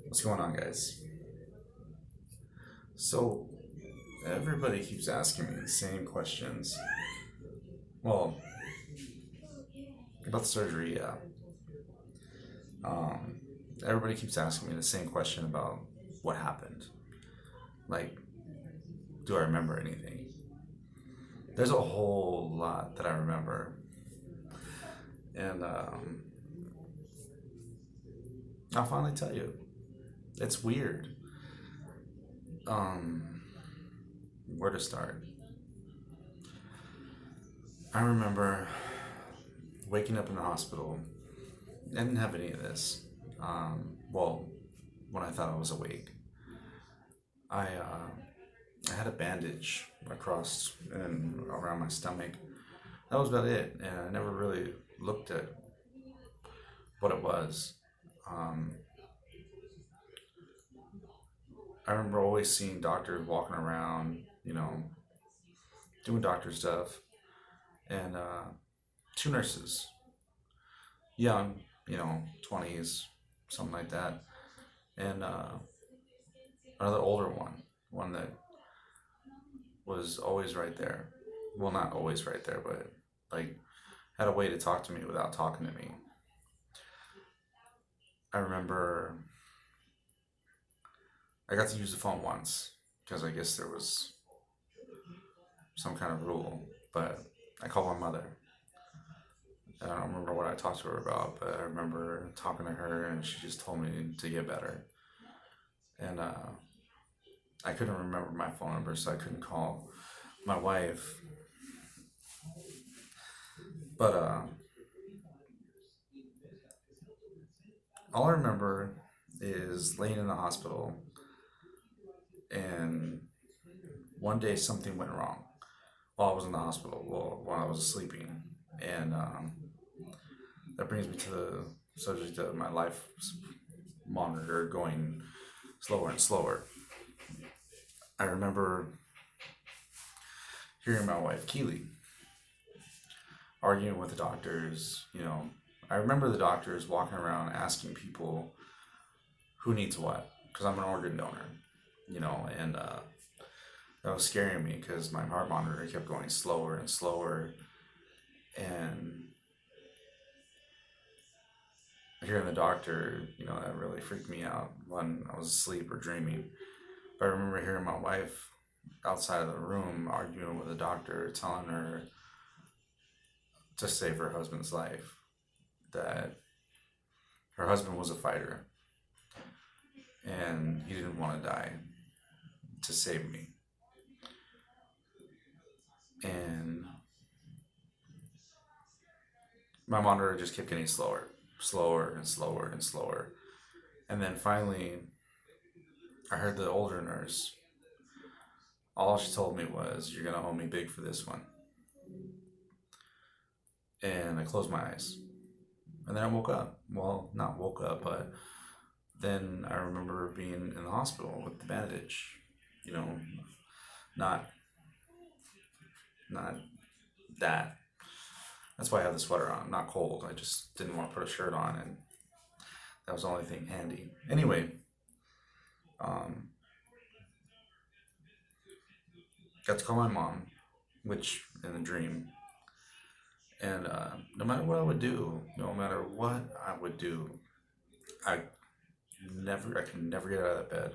What's going on, guys? So, everybody keeps asking me the same questions. Well, about the surgery, yeah. Um, Everybody keeps asking me the same question about what happened. Like, do I remember anything? There's a whole lot that I remember. And I'll finally tell you. It's weird. Um, where to start? I remember waking up in the hospital. I didn't have any of this. Well, when I thought I was awake, I had a bandage across and around my stomach. That was about it, and I never really looked at what it was. Um, I remember always seeing doctors walking around, doing doctor stuff, and two nurses, young, 20s, something like that, and another older one that was always right there. Well, not always right there, but like had a way to talk to me without talking to me. I remember I got to use the phone once because I guess there was some kind of rule, but I called my mother. I don't remember what I talked to her about, but I remember talking to her and she just told me to get better. And I couldn't remember my phone number, so I couldn't call my wife. But all I remember is laying in the hospital, and one day something went wrong while I was in the hospital, well, while I was sleeping. And that brings me to the subject of my life monitor going slower and slower. I remember hearing my wife, Keely, arguing with the doctors. I remember the doctors walking around asking people who needs what, because I'm an organ donor, and that was scaring me because my heart monitor kept going slower and slower. And hearing the doctor, that really freaked me out when I was asleep or dreaming. But I remember hearing my wife outside of the room arguing with the doctor, telling her to save her husband's life, that her husband was a fighter and he didn't want to die to save me. And my monitor just kept getting slower, slower and slower and slower. And then finally, I heard the older nurse. All she told me was, "You're gonna owe me big for this one." And I closed my eyes. And then I woke up. Well, not woke up, but then I remember being in the hospital with the bandage. You know, not not that. That's why I have the sweater on. I'm not cold. I just didn't want to put a shirt on, and that was the only thing handy. Anyway, um, got to call my mom, which in the dream. And no matter what I would do, no matter what I would do, I I could never get out of that bed.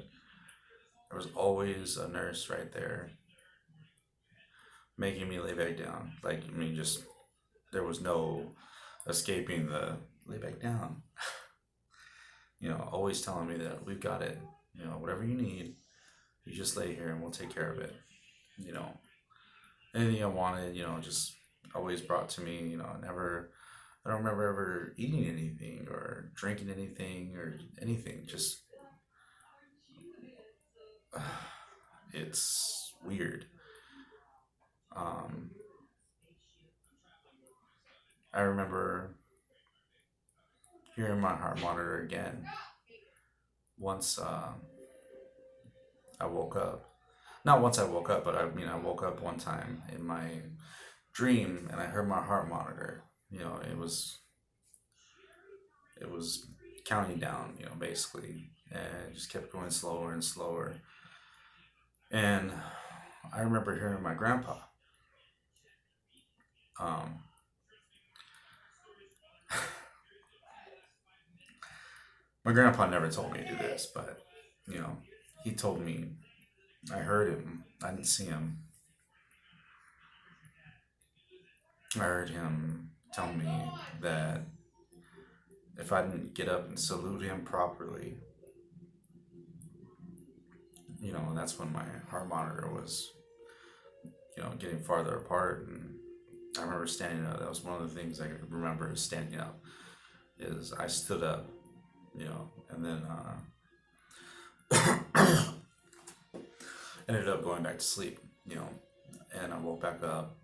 There was always a nurse right there making me lay back down. Like, I mean, just there was no escaping the lay back down. Always telling me that we've got it. Whatever you need, you just lay here and we'll take care of it. You know, Anything I wanted, just always brought to me. I don't remember ever eating anything or drinking anything or anything. Just, it's weird. Um, I remember hearing my heart monitor again once I woke up. Not once I woke up, but I mean, I woke up one time in my dream and I heard my heart monitor. It was counting down, basically, and it just kept going slower and slower. And I remember hearing my grandpa. Um, my grandpa never told me to do this, but you know, he told me. I heard him. I didn't see him. I heard him tell me that if I didn't get up and salute him properly, and that's when my heart monitor was, getting farther apart. And I remember standing up. That was one of the things I remember is standing up. Is I stood up, and then ended up going back to sleep, and I woke back up,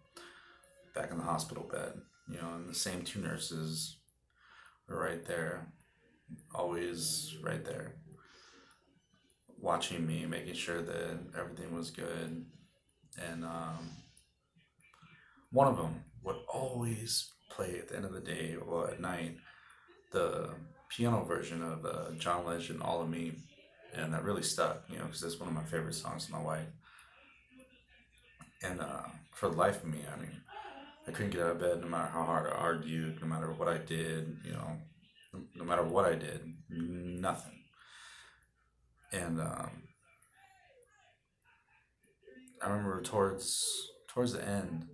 back in the hospital bed, and the same two nurses were right there, always right there, watching me, making sure that everything was good. And one of them would always play at the end of the day or at night the piano version of John Legend, All of Me. And that really stuck, because that's one of my favorite songs of my wife. And for the life of me, I mean, I couldn't get out of bed no matter how hard I argued, no matter what I did, no matter what I did, nothing. And I remember towards the end,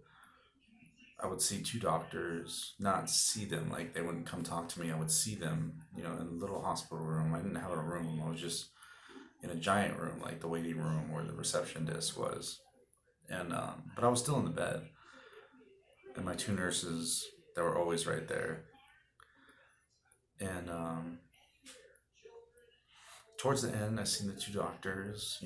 I would see two doctors, not see them, like they wouldn't come talk to me. I would see them, in a little hospital room. I didn't have a room. I was just in a giant room, like the waiting room where the reception desk was. And but I was still in the bed, and my two nurses, they were always right there. And towards the end, I seen the two doctors,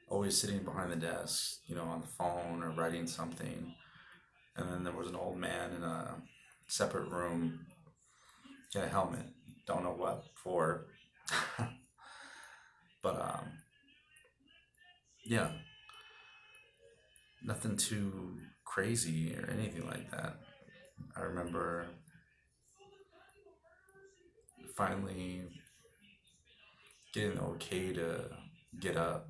always sitting behind the desk, on the phone or writing something. And then there was an old man in a separate room, he had a helmet, don't know what for. But yeah, nothing too crazy or anything like that. I remember finally getting the okay to get up,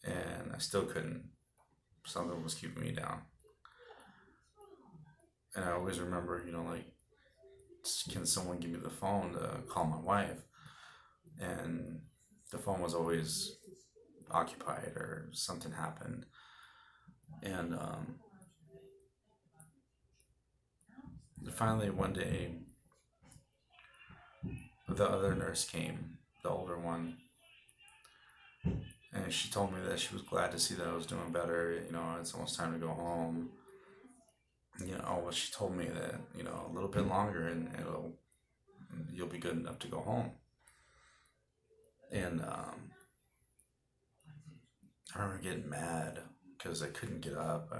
and I still couldn't. Something was keeping me down. And I always remember, like, can someone give me the phone to call my wife? And the phone was always occupied or something happened. And finally, one day, the other nurse came, the older one, and she told me that she was glad to see that I was doing better. It's almost time to go home. Well, she told me that a little bit longer and you'll be good enough to go home. And I remember getting mad because I couldn't get up.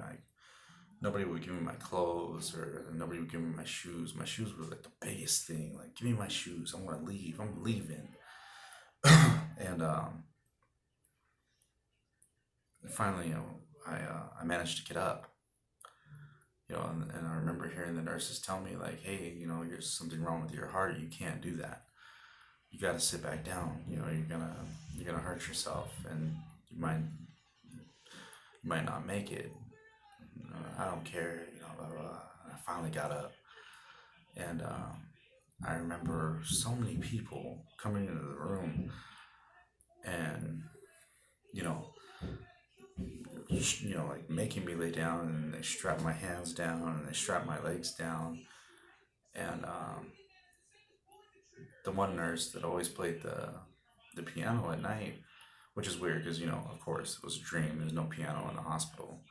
Nobody would give me my clothes, or nobody would give me my shoes. My shoes were like the biggest thing. Like, give me my shoes. I want to leave. I'm leaving. And finally, I managed to get up. And I remember hearing the nurses tell me, like, hey, there's something wrong with your heart. You can't do that. You got to sit back down. You're gonna hurt yourself, and you might not make it. I don't care. Blah, blah, blah. I finally got up, and I remember so many people coming into the room, and you know, like making me lay down, and they strap my hands down, and they strap my legs down, and the one nurse that always played the piano at night, which is weird because of course it was a dream. There's no piano in the hospital.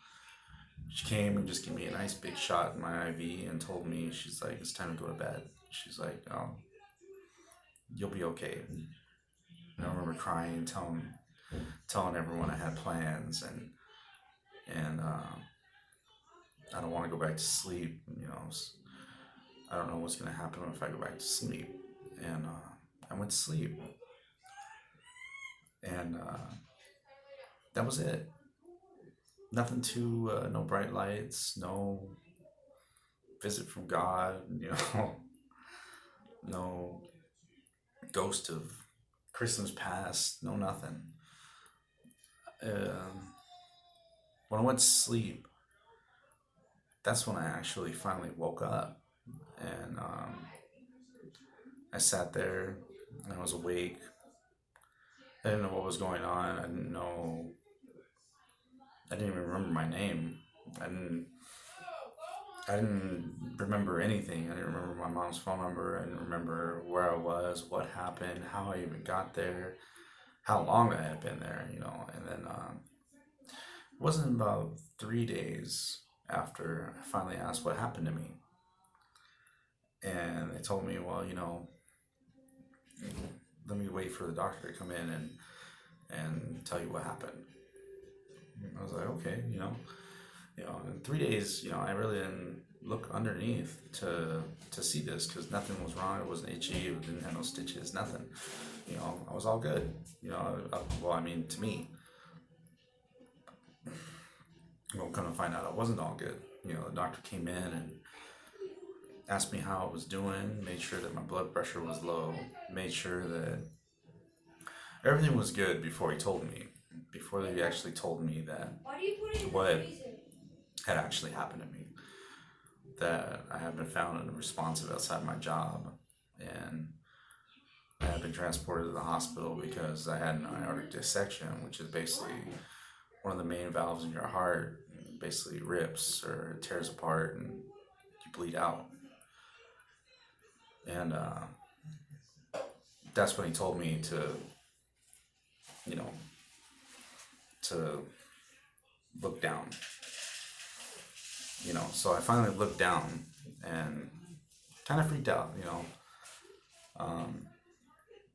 She came and just gave me a nice big shot in my IV and told me, she's like, it's time to go to bed. She's like, you'll be okay. And I remember crying, telling everyone I had plans, and I don't want to go back to sleep. I don't know what's gonna happen if I go back to sleep. And I went to sleep, and that was it. Nothing too, no bright lights, no visit from God. no ghost of Christmas past, no nothing. Um, when I went to sleep, that's when I actually finally woke up, and I sat there and I was awake. I didn't know what was going on. I didn't know. I didn't even remember my name. I didn't. I didn't remember anything. I didn't remember my mom's phone number. I didn't remember where I was, what happened, how I even got there, how long I had been there. And then it wasn't about 3 days after I finally asked what happened to me, and they told me, well, let me wait for the doctor to come in and tell you what happened. I was like, okay. In 3 days, I really didn't look underneath to see this because nothing was wrong. It wasn't itchy. It didn't have no stitches. Nothing. I was all good. Well, I mean, to me, come to find out, I wasn't all good. The doctor came in and asked me how I was doing, made sure that my blood pressure was low, made sure that everything was good before he told me. Before they actually told me that what had actually happened to me, that I had been found unresponsive outside my job, and I had been transported to the hospital because I had an aortic dissection, which is basically one of the main valves in your heart. It basically rips or tears apart, and you bleed out. And that's when he told me you know, to look down. So I finally looked down and kind of freaked out. Um,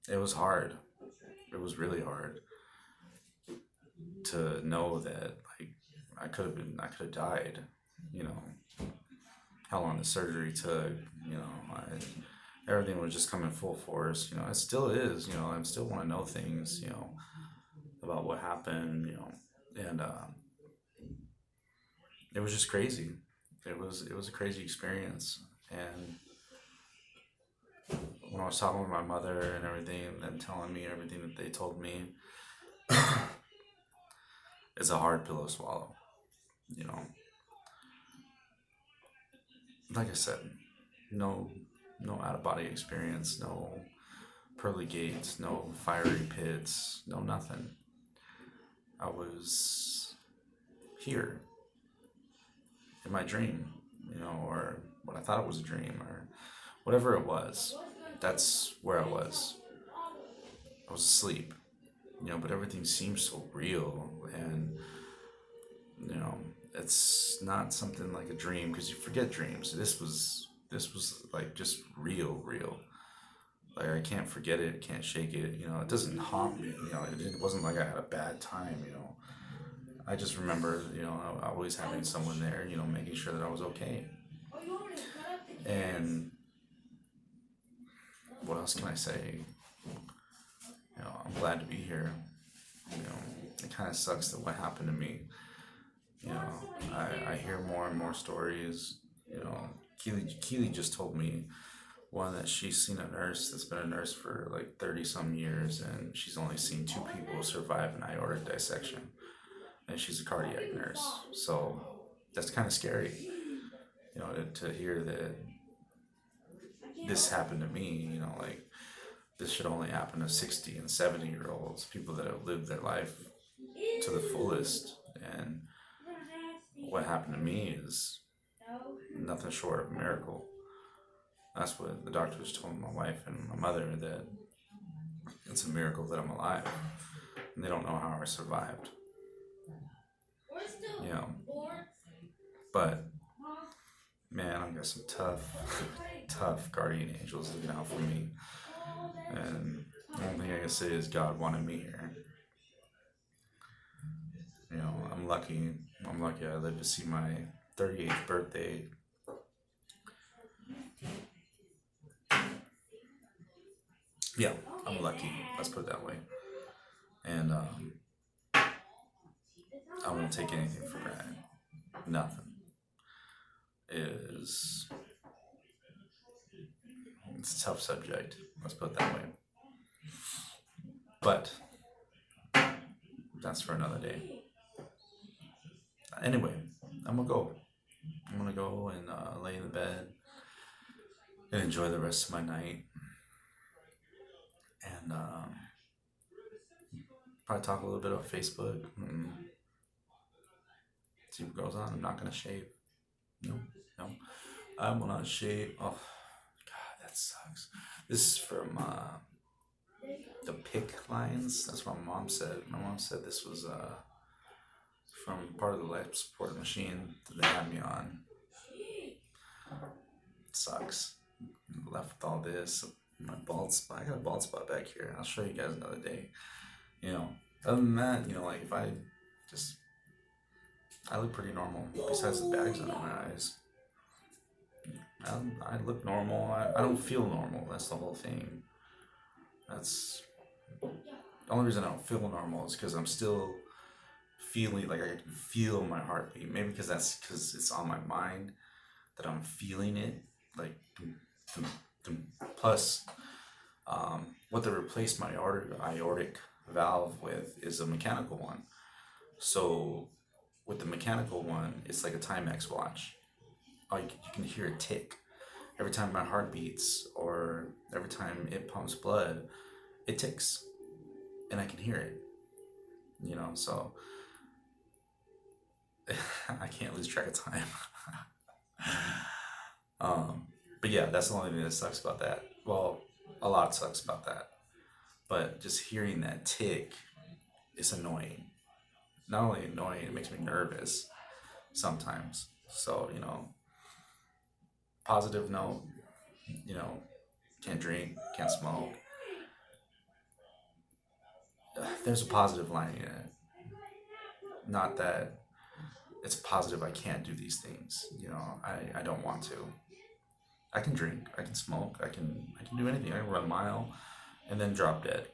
it was hard. It was really hard to know that like I could have died. You know how long the surgery took. Everything was just coming full force. It still is. I still want to know things. About what happened. And it was just crazy. It was a crazy experience. And when I was talking with my mother and everything, and telling me everything that they told me, it's a hard pill to swallow. You know, like I said, no, no out of body experience, no pearly gates, no fiery pits, no nothing. I was here in my dream, or what I thought it was a dream, or whatever it was. That's where I was. I was asleep, but everything seemed so real, and you know, it's not something like a dream because you forget dreams. This was like just real, real. Like I can't forget it, can't shake it. It doesn't haunt me. It wasn't like I had a bad time. I just remember, always having someone there, making sure that I was okay. And what else can I say? I'm glad to be here. It kind of sucks that what happened to me. You know, I hear more and more stories. Keely just told me one that she's seen a nurse that's been a nurse for like 30 some years, and she's only seen two people survive an aortic dissection, and she's a cardiac nurse. So that's kind of scary, to hear that this happened to me. Like this should only happen to 60 and 70-year olds, people that have lived their life to the fullest. And what happened to me is nothing short of a miracle. That's what the doctors told my wife and my mother, that it's a miracle that I'm alive. And they don't know how I survived. You know, but man, I've got some tough, tough guardian angels looking out for me. And the only thing I can say is God wanted me here. I'm lucky. I'm lucky I lived to see my 38th birthday. Yeah, I'm lucky. Let's put it that way. And I won't take anything for granted. Nothing is It's a tough subject. Let's put it that way. But that's for another day. Anyway, I'm gonna go. I'm gonna go and lay in the bed and enjoy the rest of my night, and probably talk a little bit on Facebook and see what goes on. I'm not gonna shave. No, no, I will not shave. Oh, God, that sucks. This is from the PIC lines. That's what my mom said. My mom said this was from part of the life support machine that they had me on. It sucks. I'm left with all this. My bald spot. I got a bald spot back here. I'll show you guys another day. You know, other than that, you know, like if I just, I look pretty normal. Besides the bags under my eyes, I look normal. I don't feel normal. That's the whole thing. That's the only reason I don't feel normal is because I'm still feeling like I can feel my heartbeat. Maybe because it's on my mind that I'm feeling it. Like, dum, dum. Plus, what they replaced my aortic valve with is a mechanical one. So with the mechanical one, it's like a Timex watch. You can hear a tick every time my heart beats or every time it pumps blood. It ticks, and I can hear it. You know, so I can't lose track of time. But yeah, that's the only thing that sucks about that. Well, a lot sucks about that. But just hearing that tick is annoying. Not only annoying, it makes me nervous sometimes. So, you know, positive note, you know, can't drink, can't smoke. There's a positive line in it. Not that it's positive I can't do these things. You know, I don't want to. I can drink, I can smoke, I can do anything. I can run a mile and then drop dead.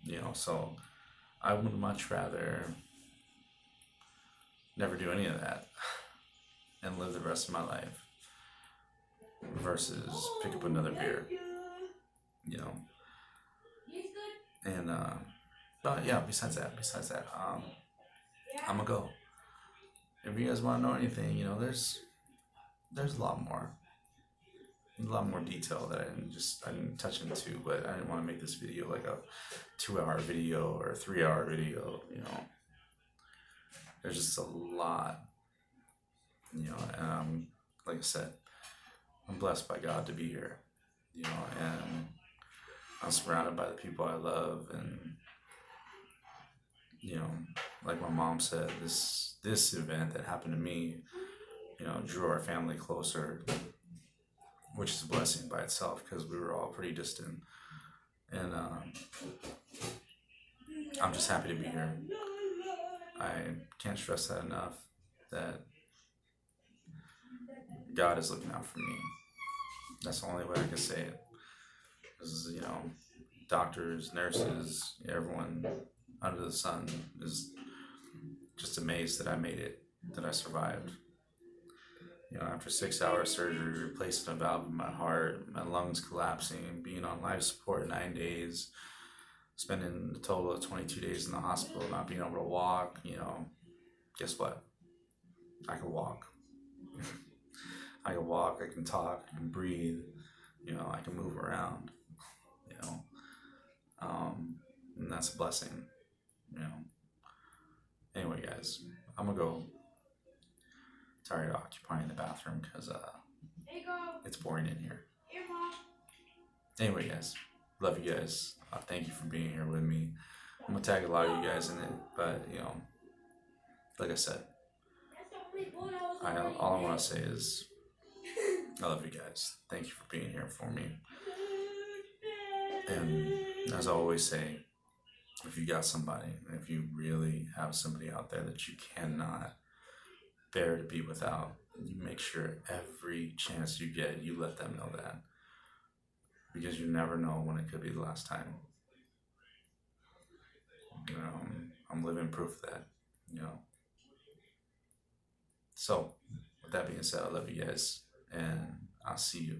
You know, so I would much rather never do any of that and live the rest of my life versus pick up another beer. You know. And but yeah, besides that, I'm gonna go. If you guys want to know anything, you know, there's a lot more detail that I didn't touch into, but I didn't want to make this video like a 2-hour video or a 3-hour video. You know, there's just a lot. You know, and like I said, I'm blessed by God to be here. You know, and I'm surrounded by the people I love, and you know, like my mom said, this event that happened to me, you know, drew our family closer, which is a blessing by itself because we were all pretty distant, and I'm just happy to be here. I can't stress that enough, that God is looking out for me. That's the only way I can say it. Because, you know, doctors, nurses, everyone under the sun is just amazed that I made it, that I survived. You know, after 6 hour surgery, replacing a valve in my heart, my lungs collapsing, being on life support 9 days, spending a total of 22 days in the hospital, not being able to walk, you know, guess what? I can walk. I can walk, I can talk, I can breathe, you know, I can move around, you know, and that's a blessing, you know. Anyway, guys, I'm gonna go. Tired of occupying the bathroom because it's boring in here. Anyway, guys, love you guys. Thank you for being here with me. I'm gonna tag a lot of you guys in it, but you know, like I said, all I want to say is I love you guys. Thank you for being here for me. And as I always say, if you got somebody, if you really have somebody out there that you cannot bear to be without, you make sure every chance you get, you let them know that. Because you never know when it could be the last time. You know, I'm living proof of that, you know. So, with that being said, I love you guys, and I'll see you